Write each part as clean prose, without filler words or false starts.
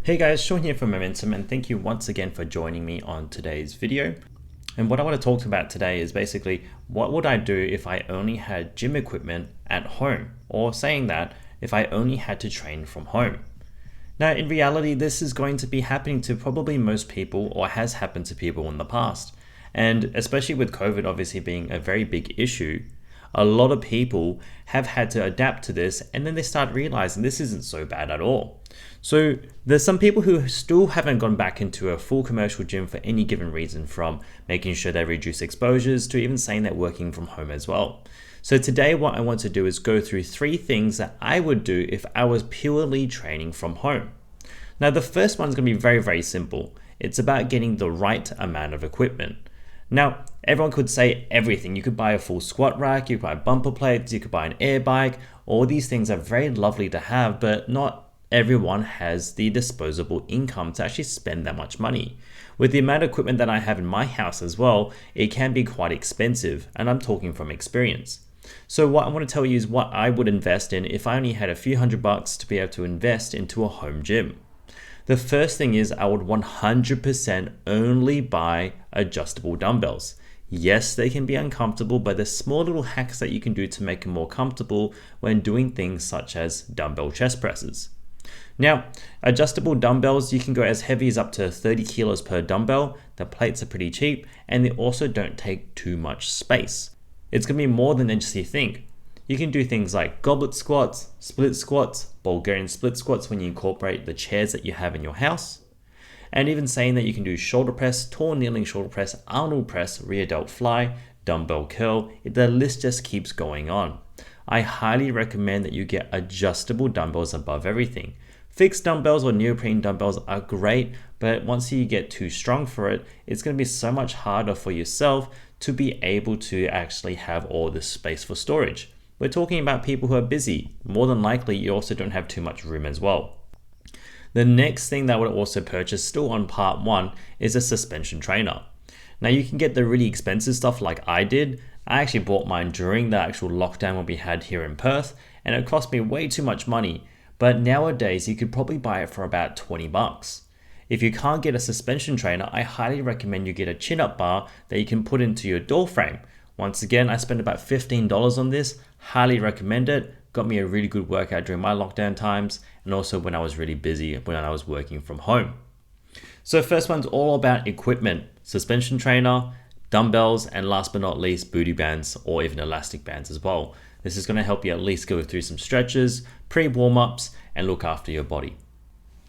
Hey guys, Sean here from Momentum, and thank you once again for joining me on today's video. And what I want to talk about today is basically what would I do if I only had gym equipment at home, or saying that if I only had to train from home. Now in reality, this is going to be happening to probably most people, or has happened to people in the past. And especially with COVID obviously being a very big issue, a lot of people have had to adapt to this, and then they start realizing this isn't so bad at all. So there's some people who still haven't gone back into a full commercial gym for any given reason, from making sure they reduce exposures to even saying they're working from home as well. So today what I want to do is go through 3 things that I would do if I was purely training from home. Now the first one's going to be very, very simple. It's about getting the right amount of equipment. Now, everyone could say everything. You could buy a full squat rack, you could buy bumper plates, you could buy an air bike. All these things are very lovely to have, but not everyone has the disposable income to actually spend that much money. With the amount of equipment that I have in my house as well, it can be quite expensive, and I'm talking from experience. So what I want to tell you is what I would invest in if I only had a few $100 to be able to invest into a home gym. The first thing is I would 100% only buy adjustable dumbbells. Yes, they can be uncomfortable, but there's small little hacks that you can do to make them more comfortable when doing things such as dumbbell chest presses. Now, adjustable dumbbells, you can go as heavy as up to 30 kilos per dumbbell. The plates are pretty cheap, and they also don't take too much space. It's going to be more than just you think. You can do things like goblet squats, split squats, Bulgarian split squats when you incorporate the chairs that you have in your house. And even saying that you can do shoulder press, tall kneeling shoulder press, Arnold press, rear delt fly, dumbbell curl. The list just keeps going on. I highly recommend that you get adjustable dumbbells above everything. Fixed dumbbells or neoprene dumbbells are great, but once you get too strong for it, it's going to be so much harder for yourself to be able to actually have all this space for storage. We're talking about people who are busy. More than likely, you also don't have too much room as well. The next thing that I would also purchase, still on part 1, is a suspension trainer. Now you can get the really expensive stuff like I did. I actually bought mine during the actual lockdown when we had here in Perth, and it cost me way too much money. But nowadays you could probably buy it for about 20 bucks. If you can't get a suspension trainer, I highly recommend you get a chin-up bar that you can put into your door frame. Once again, I spent about $15 on this. Highly recommend it. Got me a really good workout during my lockdown times, and also when I was really busy when I was working from home. So first one's all about equipment: suspension trainer, dumbbells, and last but not least, booty bands or even elastic bands as well. This is going to help you at least go through some stretches, pre-warm-ups, and look after your body.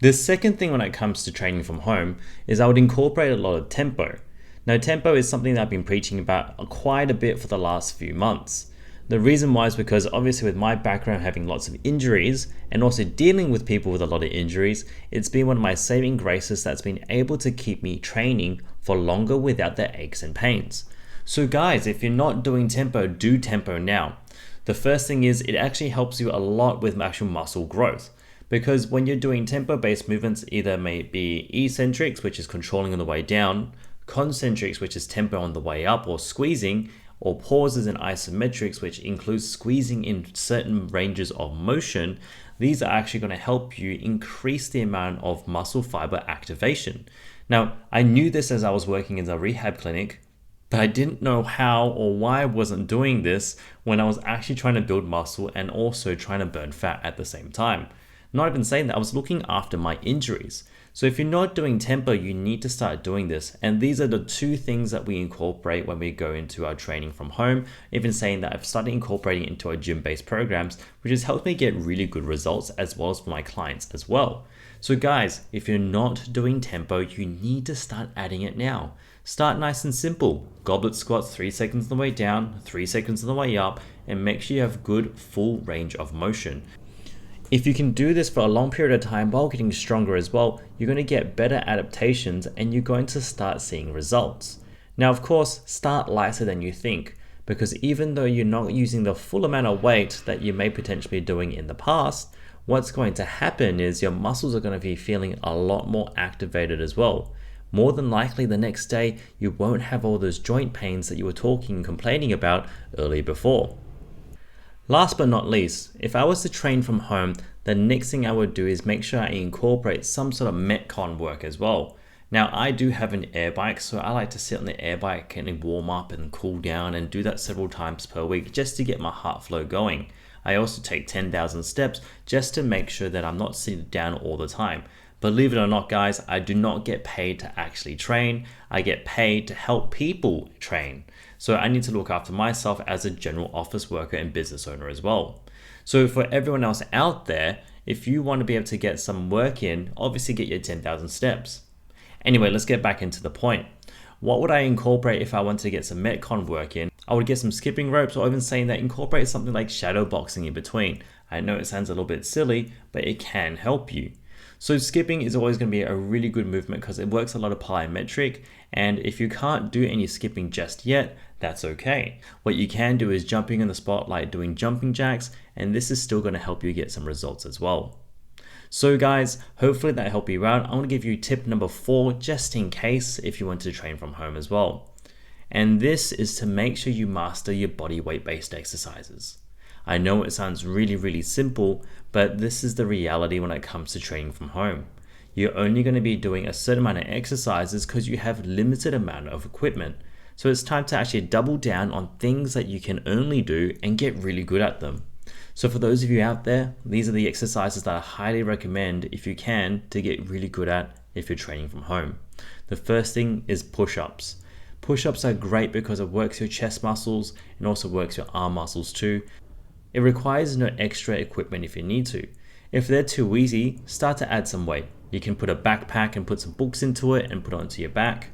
The second thing when it comes to training from home is I would incorporate a lot of tempo. Now, tempo is something that I've been preaching about quite a bit for the last few months. The reason why is because obviously with my background having lots of injuries and also dealing with people with a lot of injuries, it's been one of my saving graces that's been able to keep me training for longer without the aches and pains. So guys, if you're not doing tempo, do tempo now. The first thing is it actually helps you a lot with actual muscle growth, because when you're doing tempo-based movements, either may be eccentrics, which is controlling on the way down, concentrics, which is tempo on the way up or squeezing, or pauses and isometrics, which includes squeezing in certain ranges of motion. These are actually going to help you increase the amount of muscle fiber activation. Now, I knew this as I was working in a rehab clinic, but I didn't know how or why I wasn't doing this when I was actually trying to build muscle and also trying to burn fat at the same time. Not even saying that, I was looking after my injuries. So if you're not doing tempo, you need to start doing this. And these are the 2 things that we incorporate when we go into our training from home. Even saying that I've started incorporating it into our gym-based programs, which has helped me get really good results as well as for my clients as well. So guys, if you're not doing tempo, you need to start adding it now. Start nice and simple. Goblet squats, 3 seconds on the way down, 3 seconds on the way up, and make sure you have good full range of motion. If you can do this for a long period of time while getting stronger as well, you're going to get better adaptations and you're going to start seeing results. Now, of course, start lighter than you think, because even though you're not using the full amount of weight that you may potentially be doing in the past, what's going to happen is your muscles are going to be feeling a lot more activated as well. More than likely the next day, you won't have all those joint pains that you were talking and complaining about earlier before. Last but not least, if I was to train from home, the next thing I would do is make sure I incorporate some sort of Metcon work as well. Now I do have an air bike, so I like to sit on the air bike and warm up and cool down and do that several times per week just to get my heart flow going. I also take 10,000 steps just to make sure that I'm not sitting down all the time. Believe it or not, guys, I do not get paid to actually train. I get paid to help people train. So I need to look after myself as a general office worker and business owner as well. So for everyone else out there, if you want to be able to get some work in, obviously get your 10,000 steps. Anyway, let's get back into the point. What would I incorporate if I wanted to get some Metcon work in? I would get some skipping ropes, or even saying that incorporate something like shadow boxing in between. I know it sounds a little bit silly, but it can help you. So skipping is always going to be a really good movement because it works a lot of plyometric, and if you can't do any skipping just yet, that's okay. What you can do is jumping in the spotlight, doing jumping jacks, and this is still going to help you get some results as well. So guys, hopefully that helped you out. I want to give you tip number 4 just in case if you want to train from home as well. And this is to make sure you master your body weight based exercises. I know it sounds really simple, but this is the reality when it comes to training from home. You're only going to be doing a certain amount of exercises because you have limited amount of equipment. So it's time to actually double down on things that you can only do and get really good at them. So for those of you out there, these are the exercises that I highly recommend if you can to get really good at if you're training from home. The first thing is push-ups. Push-ups are great because it works your chest muscles and also works your arm muscles too. It requires no extra equipment if you need to. If they're too easy, start to add some weight. You can put a backpack and put some books into it and put it onto your back.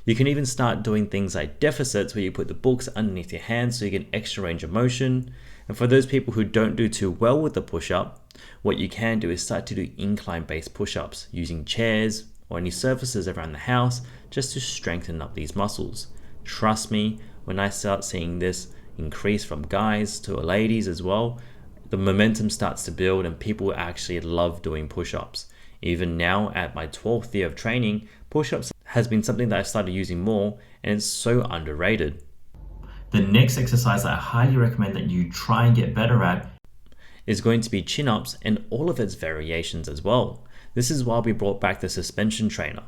You can even start doing things like deficits where you put the books underneath your hands so you get extra range of motion. And for those people who don't do too well with the push-up, what you can do is start to do incline-based push-ups using chairs or any surfaces around the house just to strengthen up these muscles. Trust me, when I start seeing this increase from guys to ladies as well, the momentum starts to build and people actually love doing push-ups. Even now at my 12th year of training, push-ups has been something that I've started using more, and it's so underrated. The next exercise that I highly recommend that you try and get better at is going to be chin-ups and all of its variations as well. This is why we brought back the suspension trainer.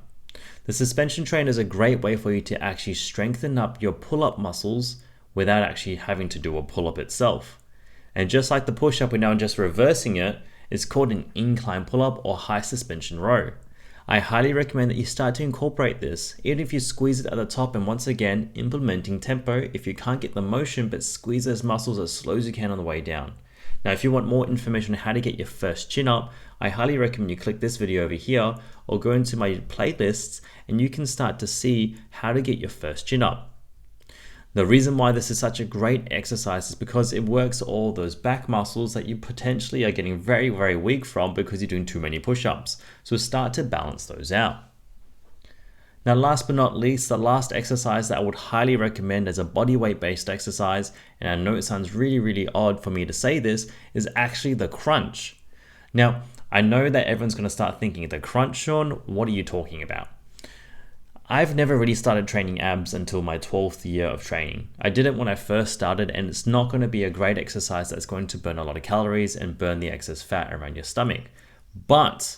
The suspension trainer is a great way for you to actually strengthen up your pull-up muscles without actually having to do a pull-up itself. And just like the push-up, we're now just reversing it. It's called an incline pull-up or high suspension row. I highly recommend that you start to incorporate this, even if you squeeze it at the top, and once again, implementing tempo if you can't get the motion, but squeeze those muscles as slow as you can on the way down. Now, if you want more information on how to get your first chin up, I highly recommend you click this video over here or go into my playlists and you can start to see how to get your first chin up. The reason why this is such a great exercise is because it works all those back muscles that you potentially are getting very weak from because you're doing too many push-ups. So start to balance those out. Now, last but not least, the last exercise that I would highly recommend as a body weight based exercise, and I know it sounds really odd for me to say this, is actually the crunch. Now, I know that everyone's going to start thinking, the crunch, Sean, what are you talking about? I've never really started training abs until my 12th year of training. I did it when I first started, and it's not going to be a great exercise that's going to burn a lot of calories and burn the excess fat around your stomach. But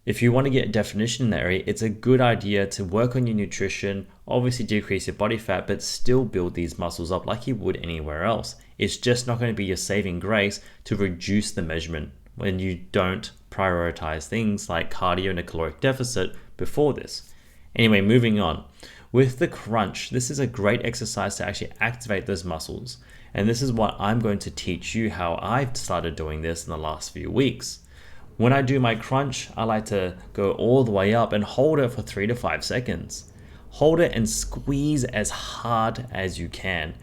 if you want to get definition in that area, it's a good idea to work on your nutrition, obviously decrease your body fat, but still build these muscles up like you would anywhere else. It's just not going to be your saving grace to reduce the measurement when you don't prioritize things like cardio and a caloric deficit before this. Anyway, moving on. With the crunch, this is a great exercise to actually activate those muscles. And this is what I'm going to teach you how I've started doing this in the last few weeks. When I do my crunch, I like to go all the way up and hold it for 3 to 5 seconds. Hold it and squeeze as hard as you can.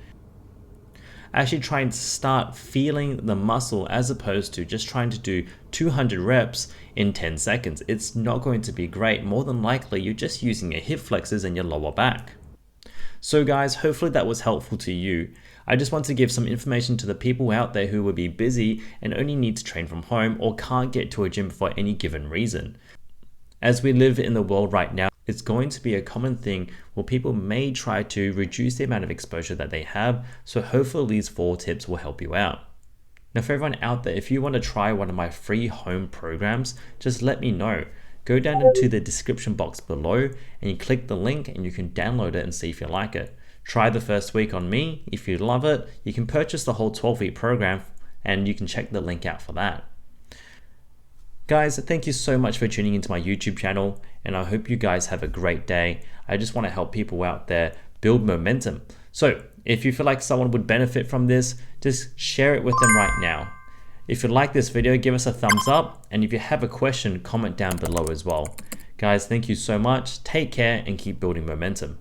Actually try and start feeling the muscle as opposed to just trying to do 200 reps in 10 seconds. It's not going to be great. More than likely, you're just using your hip flexors and your lower back. So guys, hopefully that was helpful to you. I just want to give some information to the people out there who will be busy and only need to train from home or can't get to a gym for any given reason. As we live in the world right now, it's going to be a common thing where people may try to reduce the amount of exposure that they have, so hopefully these 4 tips will help you out. Now for everyone out there, if you want to try one of my free home programs, just let me know. Go down into the description box below and you click the link and you can download it and see if you like it. Try the first week on me. If you love it, you can purchase the whole 12-week program and you can check the link out for that. Guys, thank you so much for tuning into my YouTube channel, and I hope you guys have a great day. I just want to help people out there build momentum. So if you feel like someone would benefit from this, just share it with them right now. If you like this video, give us a thumbs up, and if you have a question, comment down below as well. Guys, thank you so much. Take care and keep building momentum.